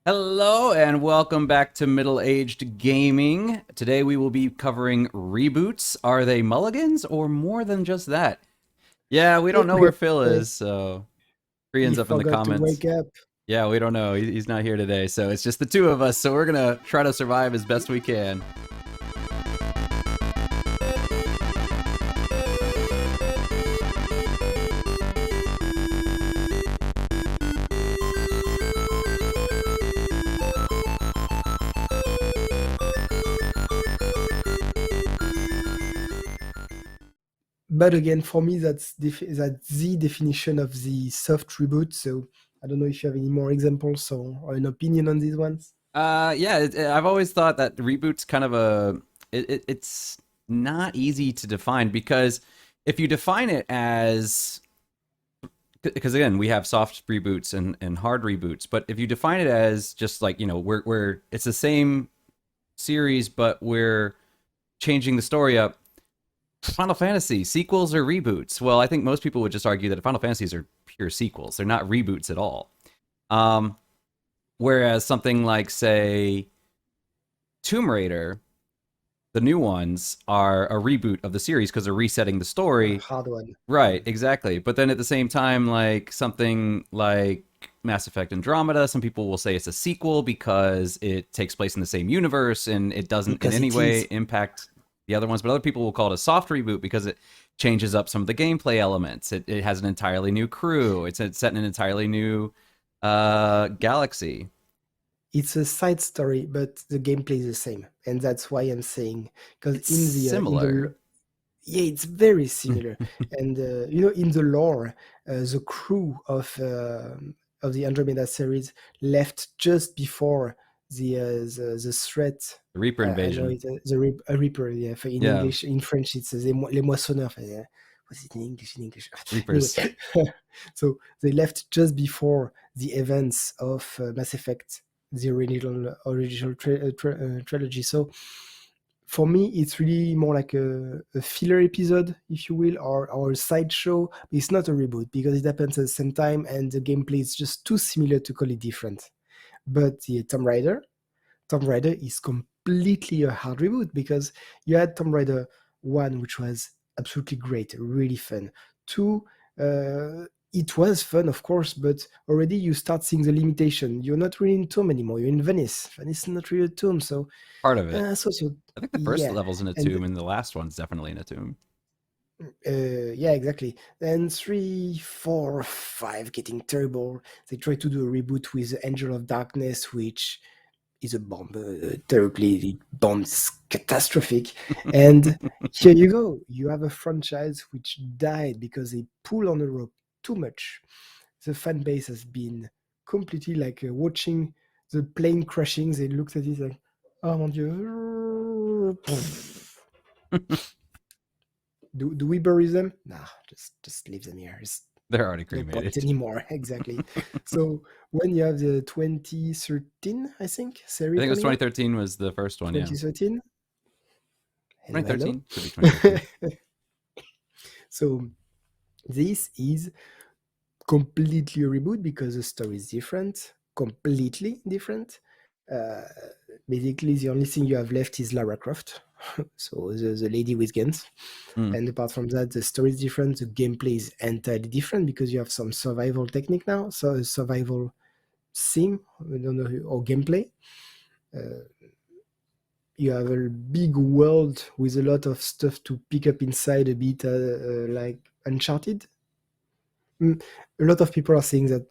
Hello and welcome back to Middle-Aged Gaming. Today we will be covering reboots. Are they mulligans or more than just that? Yeah, we don't know where Phil Hey, is, so he Friends up in the forgot to comments. wake up. Yeah, we don't know. He's not here today, so it's just the two of us, so we're gonna try to survive as best we can. But again, for me, that's the definition of the soft reboot. So I don't know if you have any more examples or an opinion on these ones. Yeah, I've always thought that reboot's kind of it's not easy to define because if you define it as because again we have soft reboots and hard reboots, but if you define it as just like we're it's the same series but we're changing the story up. Final Fantasy sequels or reboots? Well, I think most people would just argue that Final Fantasies are pure sequels, they're not reboots at all. um Whereas something like, say, Tomb Raider, the new ones are a reboot of the series because they're resetting the A story. hard one. Right, exactly. But then at the same time, like something like Mass Effect Andromeda, some people will say it's a sequel because it takes place in the same universe and it doesn't in Because any it way is. impact the other ones. But other people will call it a soft reboot because it changes up some of the gameplay elements. It has an entirely new crew. It's set in an entirely new galaxy. It's a side story, but the gameplay is the same, and that's why I'm saying because It's similar. yeah, it's very similar. And in the lore, the crew of the Andromeda series left just before the threat. The Reaper I know invasion. it, Reaper. Yeah, in Yeah, English, in French, it's les moissonneurs. Yeah. What's it in English? In English, anyway. Reapers. So they left just before the events of Mass Effect, the original trilogy. So for me, it's really more like a filler episode, if you will, or a sideshow. It's not a reboot because it happens at the same time and the gameplay is just too similar to call it different. But the Tomb Raider is completely a hard reboot because you had Tomb Raider 1, which was absolutely great, really fun. 2, it was fun, of course, but already you start seeing the limitation. You're not really in Tomb anymore, you're in Venice. Venice is not really a tomb, so Part of it. so I think the first yeah. level's in a And tomb, and the last one's definitely in a tomb. yeah, exactly. Then 3, 4, 5 getting terrible. They try to do a reboot with Angel of Darkness, which is a bomb, terribly bomb, catastrophic. And here you go. You have a franchise which died because they pull on the rope too much. The fan base has been completely like watching the plane crashing. They looked at it like, oh mon dieu. Do we bury them? Nah, just leave them here. It's They're already no point cremated. anymore. Exactly. So when you have the 2013, I think, I series think it was coming up, 2013 was the first one, yeah. 2013. Hello, hello. 2013? Should be 2013. So this is completely a reboot because the story is different, completely different. Uh, Basically, the only thing you have left is Lara Croft, so the lady with guns. Mm. And apart from that, the story is different. The gameplay is entirely different because you have some survival technique now, so survival sim, I don't know, or gameplay. Uh, you have a big world with a lot of stuff to pick up inside, a bit like Uncharted. A lot of people are saying that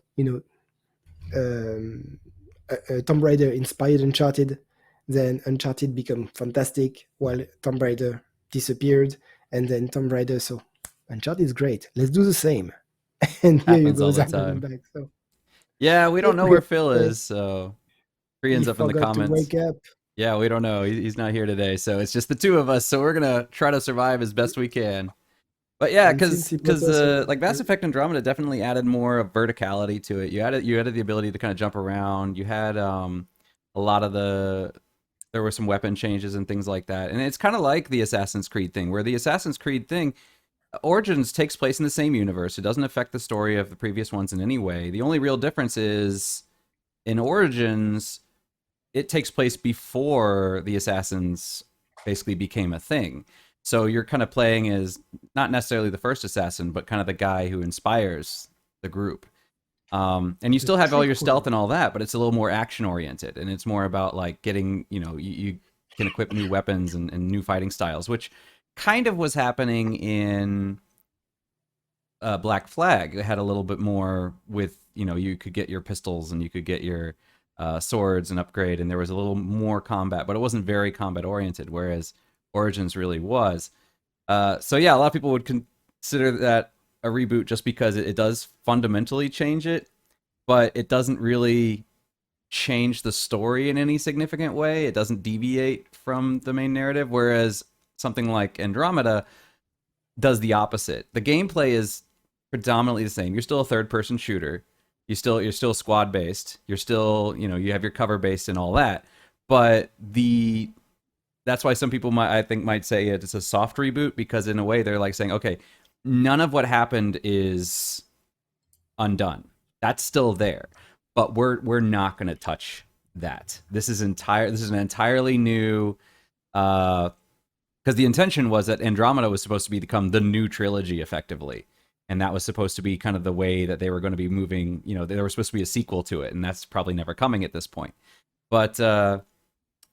Tomb Raider inspired Uncharted, then Uncharted became fantastic while Tomb Raider disappeared, and then Tomb Raider. So Uncharted is great. Let's do the same. And here you Happens go, all the Zach coming time. back. So Yeah, we don't hey, know where Phil is, so he Friends up in the forgot to comments. wake up. Yeah, we don't know. He's not here today, so it's just the two of us. So we're gonna try to survive as best we can. But yeah, And since because he brought us like Mass Effect Andromeda definitely added more of verticality to it. You added the ability to kind of jump around. You had a lot of the there were some weapon changes and things like that. And it's kind of like the Assassin's Creed thing, where the Assassin's Creed thing Origins takes place in the same universe. It doesn't affect the story of the previous ones in any way. The only real difference is in Origins, it takes place before the assassins basically became a thing. So you're kind of playing as not necessarily the first assassin, but kind of the guy who inspires the group. And you The still have all your stealth prequel. and all that, but it's a little more action oriented, and it's more about like getting, you can equip new weapons and new fighting styles, which kind of was happening in Black Flag. It had a little bit more with, you could get your pistols and you could get your swords and upgrade, and there was a little more combat, but it wasn't very combat oriented, whereas Origins really was. So yeah, a lot of people would consider that a reboot just because it does fundamentally change it, but it doesn't really change the story in any significant way. It doesn't deviate from the main narrative, whereas something like Andromeda does the opposite. The gameplay is predominantly the same. You're still a third-person shooter. You're still squad based. You're still, you have your cover based and all that. But that's why some people might say it's a soft reboot, because in a way they're like saying, okay, none of what happened is undone. That's still there, but we're not going to touch that. This is an entirely new, because the intention was that Andromeda was supposed to become the new trilogy effectively, and that was supposed to be kind of the way that they were going to be moving. There was supposed to be a sequel to it, and that's probably never coming at this point. But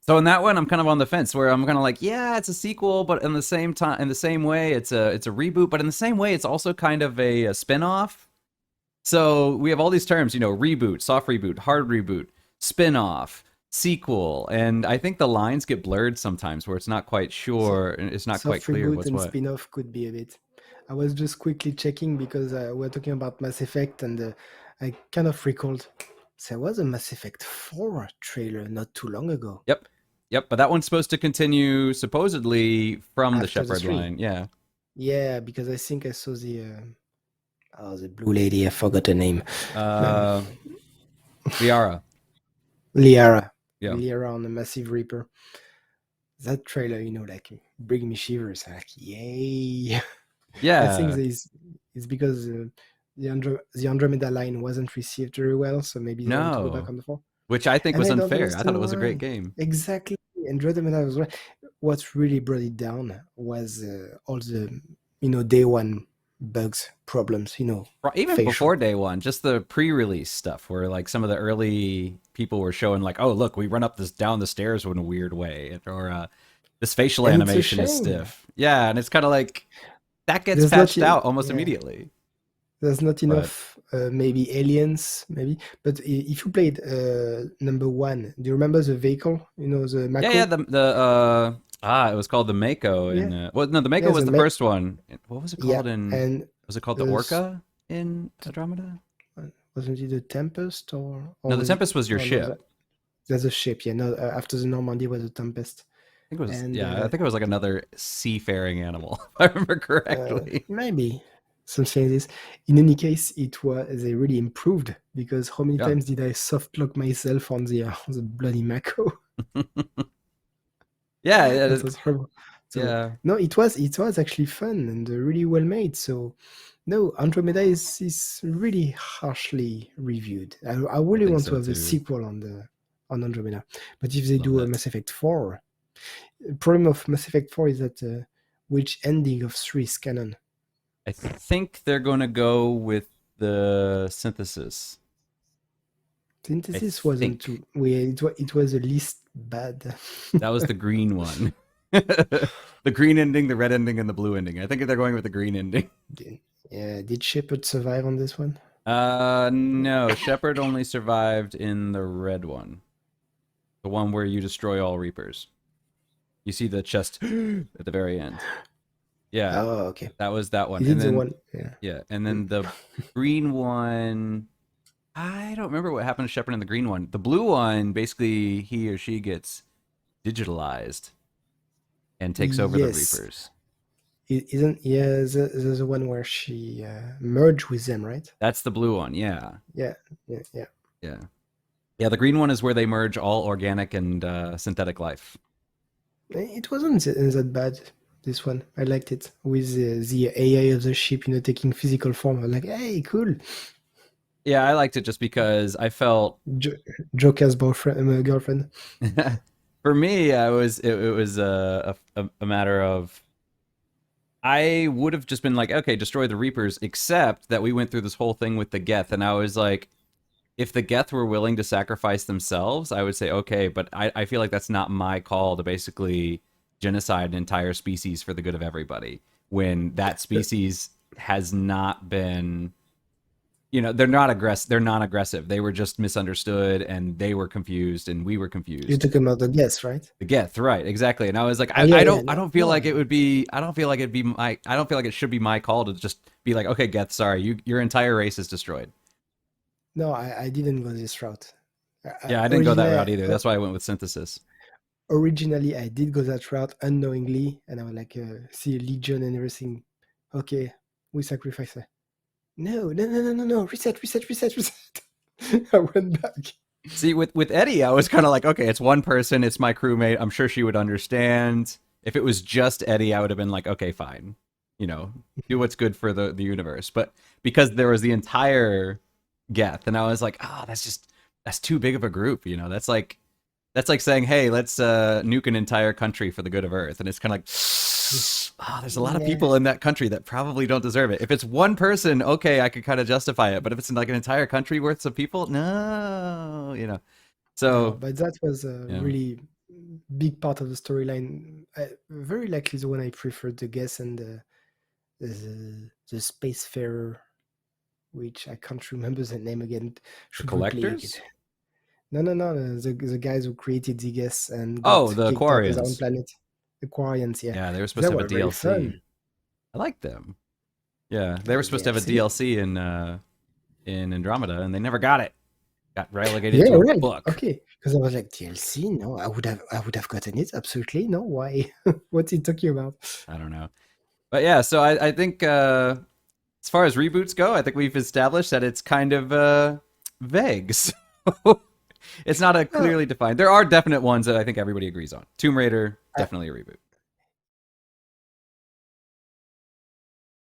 so in that one, I'm kind of on the fence, where I'm kind of like, yeah, it's a sequel, but in the same way, it's a reboot, but in the same way, it's also kind of a spin-off. So we have all these terms, reboot, soft reboot, hard reboot, spin-off, sequel, and I think the lines get blurred sometimes, where it's not quite So, sure, it's not quite soft clear reboot what's and what. spin-off could be a bit. I was just quickly checking because we're talking about Mass Effect, and I kind of recalled there was a Mass Effect 4 trailer not too long ago Yep, yep, but that one's supposed to continue supposedly from the after the Shepard 3. line. Yeah, Yeah, because I think I saw the blue lady. I forgot her name. Um, uh, Liara. Liara. Yeah, Liara on the Massive Reaper. That trailer, like bring me shivers. Like, yay! I think yeah. it's because the Andromeda line wasn't received very well, so maybe they want to go back No, on the 4. which I think And was I don't unfair. I thought understand it was a great why. game. Exactly. Andromeda was right. What really brought it down was all the, day one bugs, problems, Even facial. before day one, just the pre-release stuff, where like some of the early people were showing like, oh look, we run up this down the stairs in a weird way, or this facial And it's a animation is shame. stiff. Yeah, and it's kind of like that gets There's not, patched out almost yeah, immediately. there's not But enough, maybe aliens, maybe. But if you played number one, do you remember the vehicle? The yeah, Mako? it was called the Mako Yeah, in well, no, the Mako yeah, was the first one. What was it yeah, called in? and Was it called the uh, Orca in Andromeda? wasn't it the Tempest or No, the was it? Tempest was your Oh no, ship. there's a ship. Yeah, no. After the Normandy was the Tempest, I think it was, and yeah, I think it was like another seafaring animal, if I remember correctly. maybe something like this. In any case, they really improved because how many Yeah. times did I soft lock myself on the bloody Mako? Yeah, That was horrible. So yeah, no, it was actually fun and really well made. So no, Andromeda is really harshly reviewed. I I really think want to so have a too. sequel on Andromeda, but if they Love do a that. Mass Effect 4, the problem of Mass Effect 4 is that which ending of 3 is canon? I think they're going to go with the synthesis. I Synthesis wasn't think too. It was the least bad. that was the green one. The green ending, the red ending, and the blue ending. I think they're going with the green ending. Yeah, did Shepard survive on this one? No, Shepard only survived in the red one, the one where you destroy all Reapers. You see the chest at the very end. Yeah, Oh, okay. that was that one, Is and it the then one? Yeah. yeah, and then the green one. I don't remember what happened to Shepard in the green one. The blue one, basically, he or she gets digitalized and takes over the Yes. Reapers. Isn't yeah the one where she merged with them, right? That's the blue one. Yeah, Yeah, yeah, yeah. yeah, yeah. The green one is where they merge all organic and synthetic life. It wasn't that bad. This one, I liked it with the AI of the ship, taking physical form. I'm like, hey, cool. Yeah, I liked it just because I felt Jo- Joker's boyfriend, girlfriend. for me, it was a matter of I would have just been like, okay, destroy the Reapers, except that we went through this whole thing with the Geth, and I was like, if the Geth were willing to sacrifice themselves, I would say okay, but I feel like that's not my call to basically genocide an entire species for the good of everybody when that species has not been, they're non-aggressive. They were just misunderstood and they were confused and we were You're confused. talking about the guess, right? The Geth, right, exactly. And I was like, Oh yeah, yeah. I No, don't feel no, like it would be I don't feel like it'd be my I don't feel like it should be my call to just be like, okay, Geth, sorry, your entire race is destroyed. no. I didn't go this route. Yeah, I didn't go that Originally, route either. That's why I went with synthesis. originally I did go that route unknowingly, and I was like, see Legion and everything. Okay, we sacrifice her. No, no, no, no, no, no. Reset, reset, reset, reset. I went back. See, with Eddie, I was kind of like, okay, it's one person, it's my crewmate. I'm sure she would understand. If it was just Eddie, I would have been like, okay, fine, do what's good for the universe. But because there was the entire Geth, and I was like, oh, that's too big of a group. That's like saying, hey, let's nuke an entire country for the good of Earth, and it's kind of like, oh, there's a lot of Yeah. people in that country that probably don't deserve it. If it's one person, okay, I could kind of justify it, but if it's like an entire country worth of people, no. No, So but that was a yeah, really big part of the storyline. Very likely the one I preferred, the guess and the spacefarer, which I can't remember the name again. the Should we play it again? collectors. No, no, no. The guys who created the guess and Oh, got the kicked out of their own Aquarians. planet, the Quarians. Yeah, Yeah, they were supposed they to have a were very DLC. fun. I like them. Yeah, they Yeah, were the supposed to have a DLC. DLC in Andromeda, and they never got it. Got relegated Yeah, to a right. book. Okay, because I was like DLC. No, I would have gotten it. Absolutely. No, why? What's he talking about? I don't know, but yeah. So I think as far as reboots go, I think we've established that it's kind of vague. So it's not a Uh, clearly defined. There are definite ones that I think everybody agrees on. Tomb Raider, I, definitely a reboot.